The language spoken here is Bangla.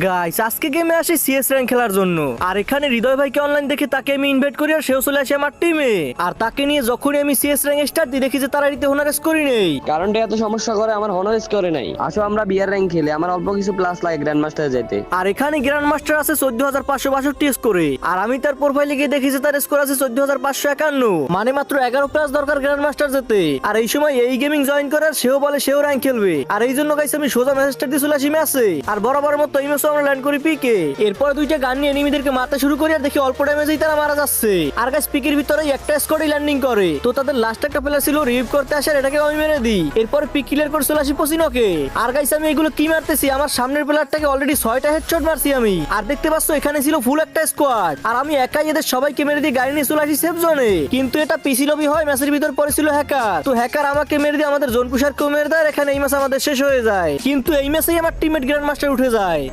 গাইস আজকে গেমে আসি সিএস র্যাঙ্ক খেলার জন্য। আর এখানে হৃদয় ভাইকে অনলাইন দেখে তাকে আমি ইনভাইট করি আর সেও চলে আসে আমার টিমে। আর তাকে নিয়ে যখনই আমি সিএস র্যাঙ্ক স্টার্ট দিই দেখি যে তারা রীতি হোনারেস করি নেই। কারণটা এত সমস্যা করে আমার হনার্স করে নাই। আসো আমরা বিয়ার র্যাঙ্ক খেলে, আমার অল্প কিছু প্লাস লাগে গ্র্যান্ড মাস্টারে যাইতে। আর এখানে গ্র্যান্ড মাস্টার আছে 14,562 স্কোরে। আর আমি তার প্রোফাইলে গিয়ে দেখি যে তার স্কোর আছে 14,551, মানে মাত্র 11 প্লাস দরকার গ্র্যান্ড মাস্টার যেতে। আর এই সময় এই গেমিং জয়েন করার সেও বলে সেও র্যাঙ্ক খেলবে। আর এই জন্য গাইস আমি সোজা মেসেজটা দিয়ে চলে আসি ম্যাচে। আর বরাবর মতো এই ম্যাচে আমরা ল্যান্ড করি পিকে। এরপর দুইটা গান নিয়ে এনিমিদেরকে মারতে শুরু করি আর দেখি অল্প ড্যামেজেই তারা মারা যাচ্ছে। আর গাইস পিকের ভিতরে একটা স্কোয়াডই ল্যান্ডিং করে। তো তাদের লাস্ট একটা প্লেয়ার ছিল রিভিভ করতে আসে আর এটাকে আমি মেরে দিই। এরপর পিক ক্লিয়ার করে চলে আসি পসিনোকে। আর গাইস আমি এগুলো কি মারতেছি, আমার সামনের প্লেয়ারটাকে অলরেডি 6টা হেডশট মারছি আমি। আর দেখতে পাচ্ছ এখানে ছিল ফুল একটা স্কোয়াড। আর আমি একাই এদের সবাইকে মেরে দিয়ে গাড়ি নিয়ে চলে আসি সেফ জোনে। কিন্তু এটা পিসি লবি হয়, ম্যাচের ভিতর পড়েছিল হ্যাকার। তো হ্যাকার আমাকে মেরে দিয়ে আমাদের জোন পুষারকেও মেরে দেয়। এখানে এই ম্যাচ আমাদের শেষ হয়ে যায়। কিন্তু এই ম্যাচেই আমার টিমমেট গ্র্যান্ড মাস্টার উঠে যায়।